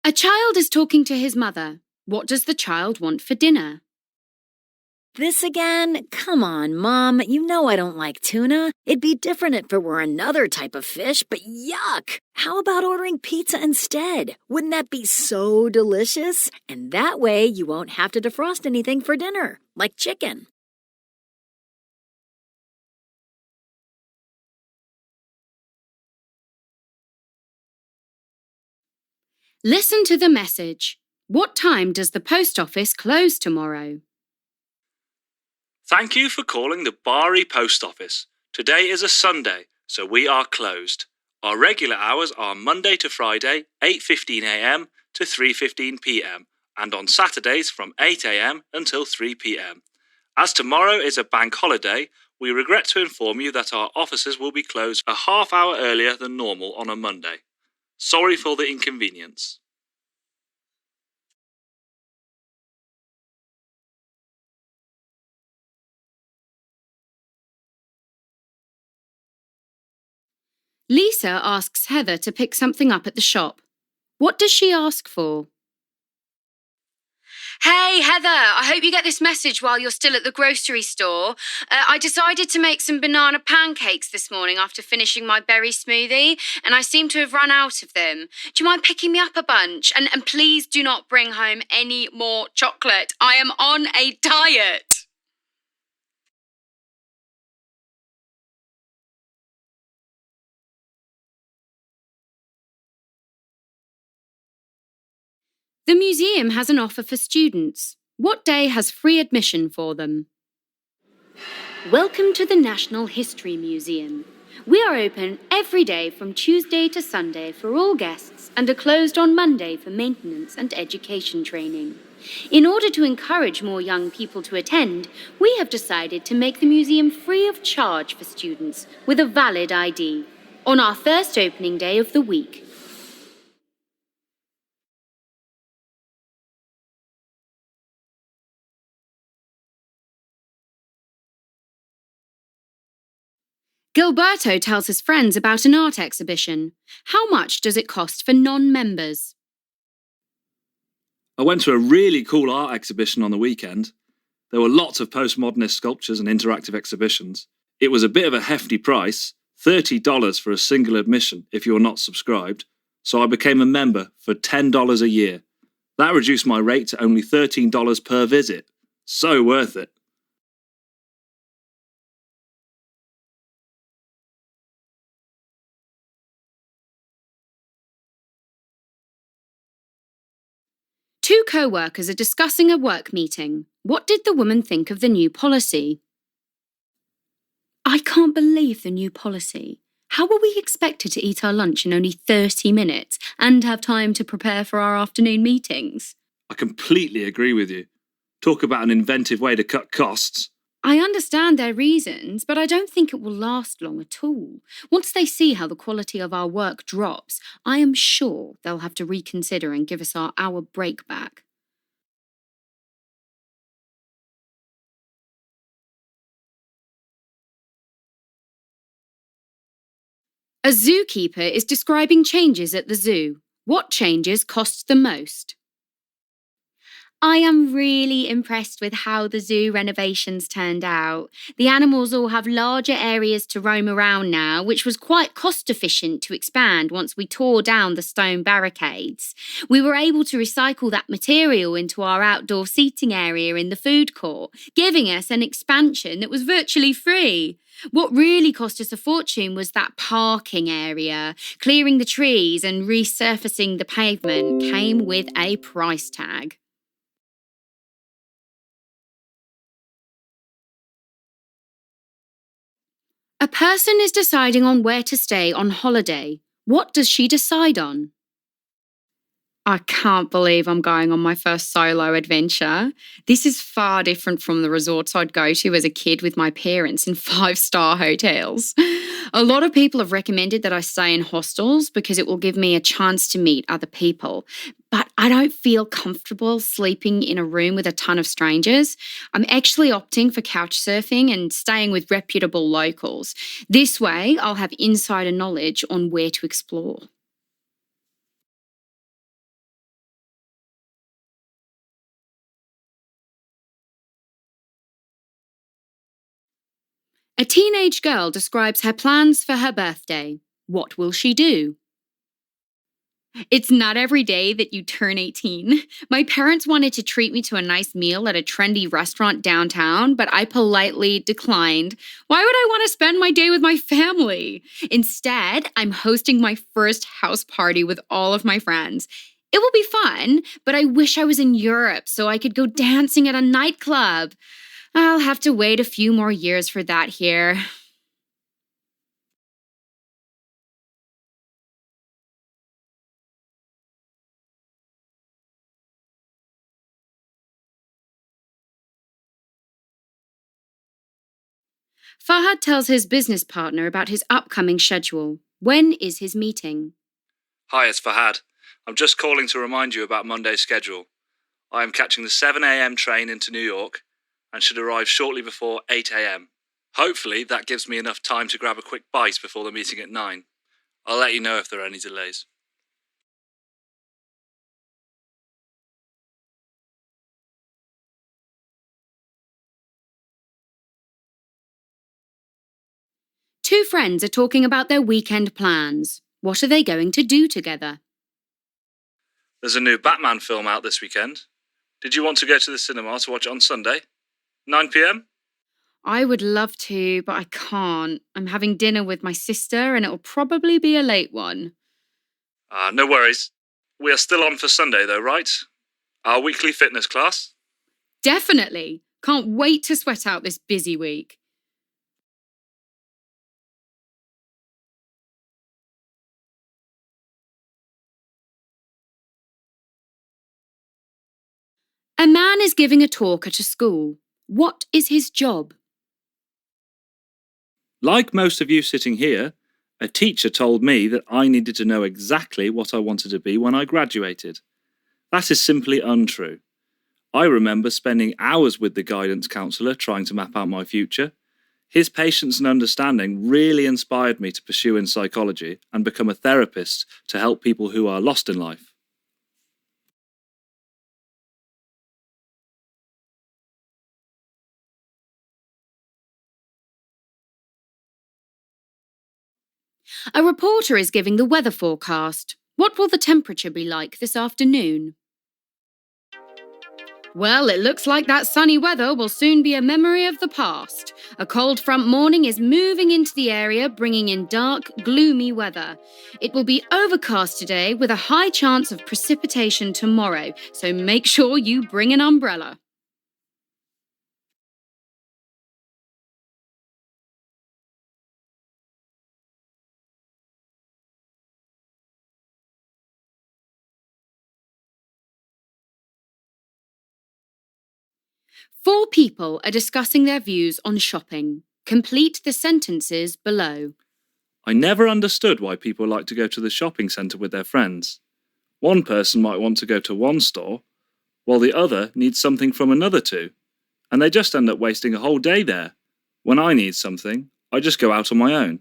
A child is talking to his mother. What does the child want for dinner? This again? Come on, Mom. You know I don't like tuna. It'd be different if it were another type of fish, but yuck! How about ordering pizza instead? Wouldn't that be so delicious? And that way you won't have to defrost anything for dinner, like chicken. Listen to the message. What time does the post office close tomorrow? Thank you for calling the Bari Post Office. Today is a Sunday, so we are closed. Our regular hours are Monday to Friday, 8:15 a.m. to 3:15 p.m, and on Saturdays from 8 a.m. until 3 p.m. As tomorrow is a bank holiday, we regret to inform you that our offices will be closed a half hour earlier than normal on a Monday. Sorry for the inconvenience. Lisa asks Heather to pick something up at the shop. What does she ask for? Hey, Heather, I hope you get this message while you're still at the grocery store. I decided to make some banana pancakes this morning after finishing my berry smoothie, and I seem to have run out of them. Do you mind picking me up a bunch? And please do not bring home any more chocolate. I am on a diet. The museum has an offer for students. What day has free admission for them? Welcome to the National History Museum. We are open every day from Tuesday to Sunday for all guests and are closed on Monday for maintenance and education training. In order to encourage more young people to attend, we have decided to make the museum free of charge for students with a valid ID on our first opening day of the week. Gilberto tells his friends about an art exhibition. How much does it cost for non-members? I went to a really cool art exhibition on the weekend. There were lots of postmodernist sculptures and interactive exhibitions. It was a bit of a hefty price, $30 for a single admission if you're not subscribed, so I became a member for $10 a year. That reduced my rate to only $13 per visit. So worth it. Two co-workers are discussing a work meeting. What did the woman think of the new policy? I can't believe the new policy. How are we expected to eat our lunch in only 30 minutes and have time to prepare for our afternoon meetings? I completely agree with you. Talk about an inventive way to cut costs. I understand their reasons, but I don't think it will last long at all. Once they see how the quality of our work drops, I am sure they'll have to reconsider and give us our hour break back. A zookeeper is describing changes at the zoo. What changes cost the most? I am really impressed with how the zoo renovations turned out. The animals all have larger areas to roam around now, which was quite cost efficient to expand once we tore down the stone barricades. We were able to recycle that material into our outdoor seating area in the food court, giving us an expansion that was virtually free. What really cost us a fortune was that parking area. Clearing the trees and resurfacing the pavement came with a price tag. A person is deciding on where to stay on holiday. What does she decide on? I can't believe I'm going on my first solo adventure. This is far different from the resorts I'd go to as a kid with my parents in 5-star hotels. A lot of people have recommended that I stay in hostels because it will give me a chance to meet other people. But I don't feel comfortable sleeping in a room with a ton of strangers. I'm actually opting for couch surfing and staying with reputable locals. This way, I'll have insider knowledge on where to explore. A teenage girl describes her plans for her birthday. What will she do? It's not every day that you turn 18. My parents wanted to treat me to a nice meal at a trendy restaurant downtown, but I politely declined. Why would I want to spend my day with my family? Instead, I'm hosting my first house party with all of my friends. It will be fun, but I wish I was in Europe so I could go dancing at a nightclub. I'll have to wait a few more years for that here. Fahad tells his business partner about his upcoming schedule. When is his meeting? Hi, it's Fahad. I'm just calling to remind you about Monday's schedule. I am catching the 7 a.m. train into New York and should arrive shortly before 8 a.m. Hopefully, that gives me enough time to grab a quick bite before the meeting at 9. I'll let you know if there are any delays. Two friends are talking about their weekend plans. What are they going to do together? There's a new Batman film out this weekend. Did you want to go to the cinema to watch it on Sunday? 9 p.m? I would love to, but I can't. I'm having dinner with my sister and it'll probably be a late one. No worries. We are still on for Sunday though, right? Our weekly fitness class? Definitely. Can't wait to sweat out this busy week. A man is giving a talk at a school. What is his job? Like most of you sitting here, a teacher told me that I needed to know exactly what I wanted to be when I graduated. That is simply untrue. I remember spending hours with the guidance counsellor trying to map out my future. His patience and understanding really inspired me to pursue in psychology and become a therapist to help people who are lost in life. A reporter is giving the weather forecast. What will the temperature be like this afternoon? Well, it looks like that sunny weather will soon be a memory of the past. A cold front morning is moving into the area, bringing in dark, gloomy weather. It will be overcast today with a high chance of precipitation tomorrow, so make sure you bring an umbrella. Four people are discussing their views on shopping. Complete the sentences below. I never understood why people like to go to the shopping centre with their friends. One person might want to go to one store, while the other needs something from another two, and they just end up wasting a whole day there. When I need something, I just go out on my own.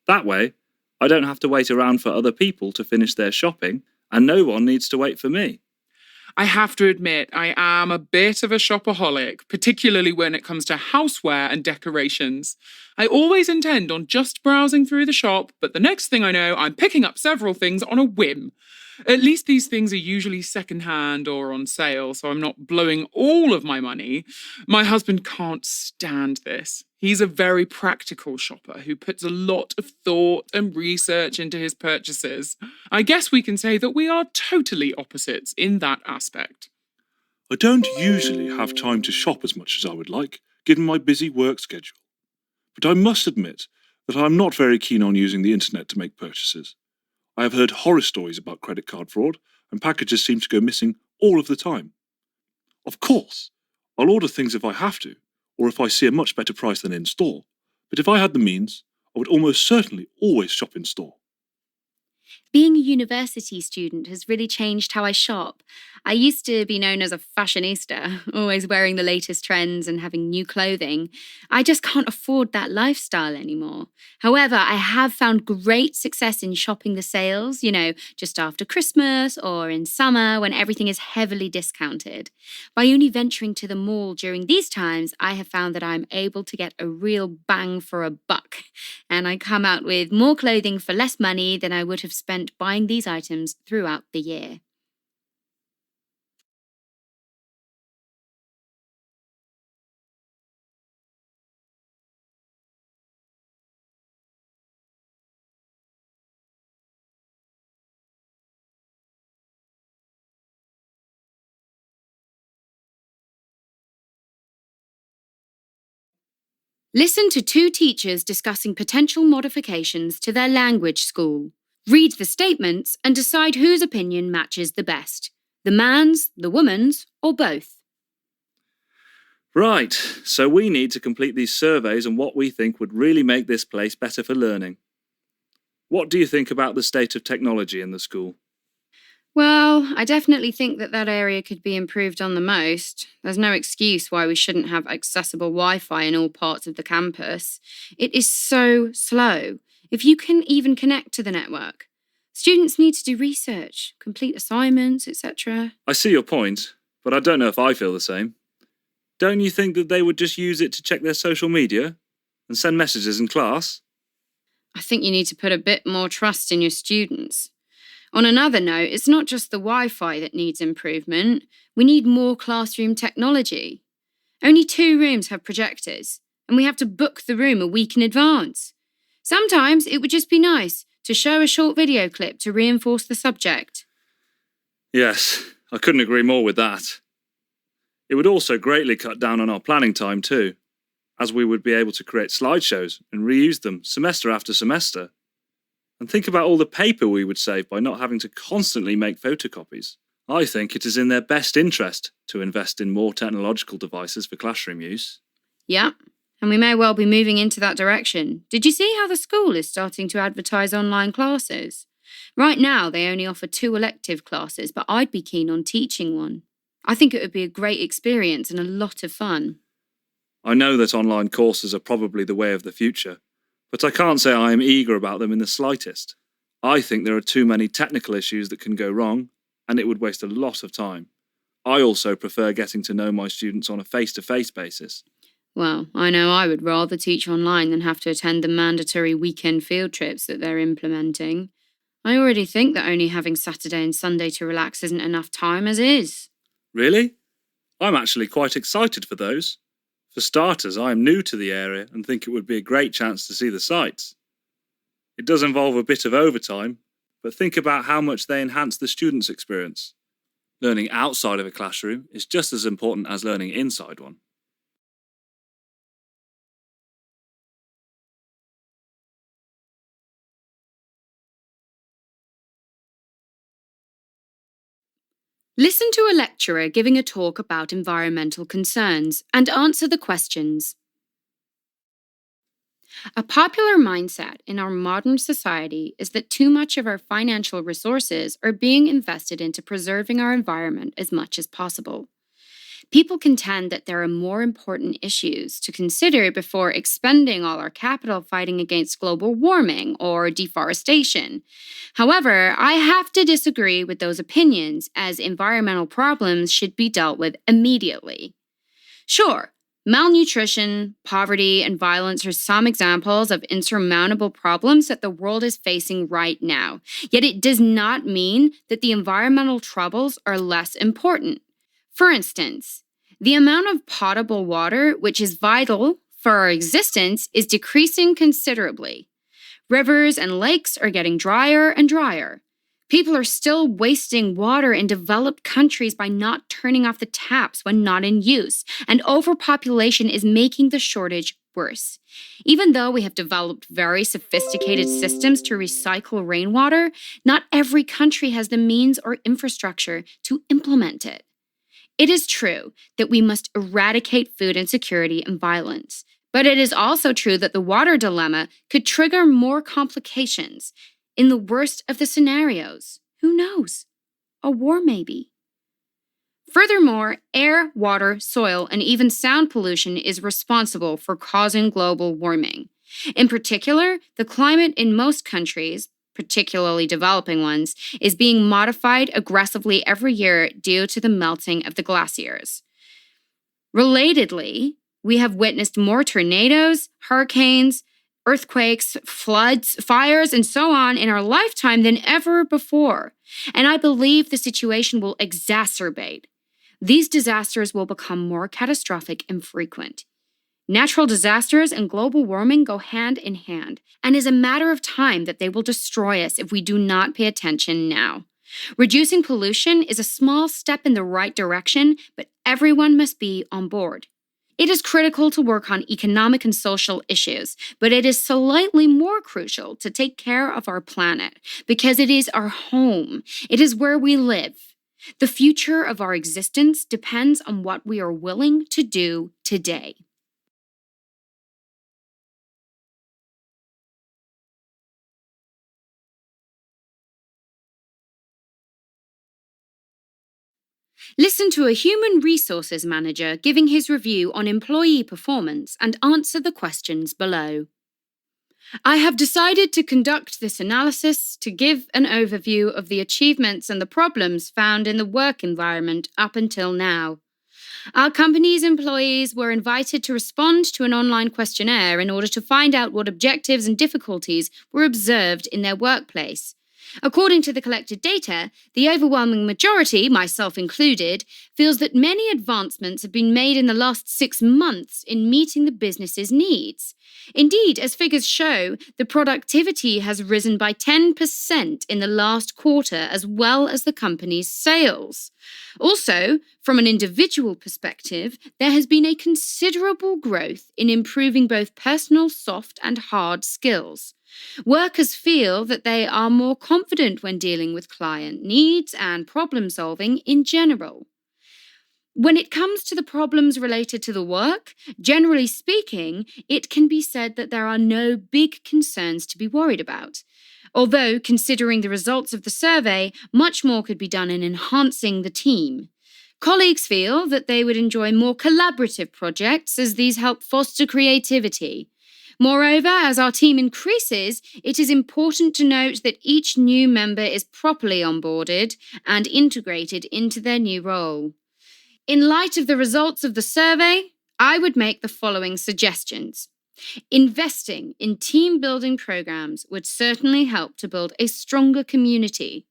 That way, I don't have to wait around for other people to finish their shopping, and no one needs to wait for me. I have to admit, I am a bit of a shopaholic, particularly when it comes to houseware and decorations. I always intend on just browsing through the shop, but the next thing I know, I'm picking up several things on a whim. At least these things are usually secondhand or on sale, so I'm not blowing all of my money. My husband can't stand this. He's a very practical shopper who puts a lot of thought and research into his purchases. I guess we can say that we are totally opposites in that aspect. I don't usually have time to shop as much as I would like, given my busy work schedule. But I must admit that I am not very keen on using the internet to make purchases. I have heard horror stories about credit card fraud, and packages seem to go missing all of the time. Of course, I'll order things if I have to, or if I see a much better price than in store. But if I had the means, I would almost certainly always shop in store. Being a university student has really changed how I shop. I used to be known as a fashionista, always wearing the latest trends and having new clothing. I just can't afford that lifestyle anymore. However, I have found great success in shopping the sales, just after Christmas or in summer when everything is heavily discounted. By only venturing to the mall during these times, I have found that I'm able to get a real bang for a buck, and I come out with more clothing for less money than I would have spent buying these items throughout the year. Listen to two teachers discussing potential modifications to their language school. Read the statements and decide whose opinion matches the best. The man's, the woman's, or both. Right, so we need to complete these surveys on what we think would really make this place better for learning. What do you think about the state of technology in the school? Well, I definitely think that area could be improved on the most. There's no excuse why we shouldn't have accessible Wi-Fi in all parts of the campus. It is so slow, if you can even connect to the network. Students need to do research, complete assignments, etc. I see your point, but I don't know if I feel the same. Don't you think that they would just use it to check their social media and send messages in class? I think you need to put a bit more trust in your students. On another note, it's not just the Wi-Fi that needs improvement. We need more classroom technology. Only 2 rooms have projectors, and we have to book the room a week in advance. Sometimes it would just be nice to show a short video clip to reinforce the subject. Yes, I couldn't agree more with that. It would also greatly cut down on our planning time too, as we would be able to create slideshows and reuse them semester after semester. And think about all the paper we would save by not having to constantly make photocopies. I think it is in their best interest to invest in more technological devices for classroom use. Yeah, and we may well be moving into that direction. Did you see how the school is starting to advertise online classes? Right now, they only offer 2 elective classes, but I'd be keen on teaching one. I think it would be a great experience and a lot of fun. I know that online courses are probably the way of the future, but I can't say I am eager about them in the slightest. I think there are too many technical issues that can go wrong, and it would waste a lot of time. I also prefer getting to know my students on a face-to-face basis. Well, I know I would rather teach online than have to attend the mandatory weekend field trips that they're implementing. I already think that only having Saturday and Sunday to relax isn't enough time as is. Really? I'm actually quite excited for those. For starters, I am new to the area and think it would be a great chance to see the sights. It does involve a bit of overtime, but think about how much they enhance the student's experience. Learning outside of a classroom is just as important as learning inside one. Listen to a lecturer giving a talk about environmental concerns and answer the questions. A popular mindset in our modern society is that too much of our financial resources are being invested into preserving our environment as much as possible. People contend that there are more important issues to consider before expending all our capital fighting against global warming or deforestation. However, I have to disagree with those opinions, as environmental problems should be dealt with immediately. Sure, malnutrition, poverty, and violence are some examples of insurmountable problems that the world is facing right now. Yet it does not mean that the environmental troubles are less important. For instance, the amount of potable water, which is vital for our existence, is decreasing considerably. Rivers and lakes are getting drier and drier. People are still wasting water in developed countries by not turning off the taps when not in use, and overpopulation is making the shortage worse. Even though we have developed very sophisticated systems to recycle rainwater, not every country has the means or infrastructure to implement it. It is true that we must eradicate food insecurity and violence, but it is also true that the water dilemma could trigger more complications. In the worst of the scenarios, who knows? A war maybe. Furthermore, air, water, soil, and even sound pollution is responsible for causing global warming. In particular, the climate in most countries, particularly developing ones, is being modified aggressively every year due to the melting of the glaciers. Relatedly, we have witnessed more tornadoes, hurricanes, earthquakes, floods, fires, and so on in our lifetime than ever before. And I believe the situation will exacerbate. These disasters will become more catastrophic and frequent. Natural disasters and global warming go hand in hand, and is a matter of time that they will destroy us if we do not pay attention now. Reducing pollution is a small step in the right direction, but everyone must be on board. It is critical to work on economic and social issues, but it is slightly more crucial to take care of our planet because it is our home. It is where we live. The future of our existence depends on what we are willing to do today. Listen to a human resources manager giving his review on employee performance and answer the questions below. I have decided to conduct this analysis to give an overview of the achievements and the problems found in the work environment up until now. Our company's employees were invited to respond to an online questionnaire in order to find out what objectives and difficulties were observed in their workplace. According to the collected data, the overwhelming majority, myself included, feels that many advancements have been made in the last 6 months in meeting the business's needs. Indeed, as figures show, the productivity has risen by 10% in the last quarter, as well as the company's sales. Also, from an individual perspective, there has been a considerable growth in improving both personal soft and hard skills. Workers feel that they are more confident when dealing with client needs and problem solving in general. When it comes to the problems related to the work, generally speaking, it can be said that there are no big concerns to be worried about. Although, considering the results of the survey, much more could be done in enhancing the team. Colleagues feel that they would enjoy more collaborative projects as these help foster creativity. Moreover, as our team increases, it is important to note that each new member is properly onboarded and integrated into their new role. In light of the results of the survey, I would make the following suggestions. Investing in team-building programs would certainly help to build a stronger community.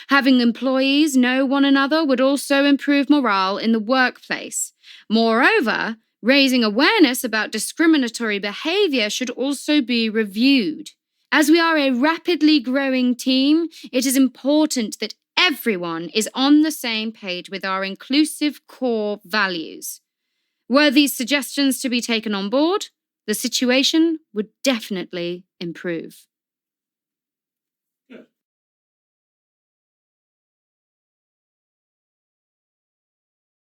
Having employees know one another would also improve morale in the workplace. Moreover, raising awareness about discriminatory behavior should also be reviewed. As we are a rapidly growing team, it is important that everyone is on the same page with our inclusive core values. Were these suggestions to be taken on board, the situation would definitely improve.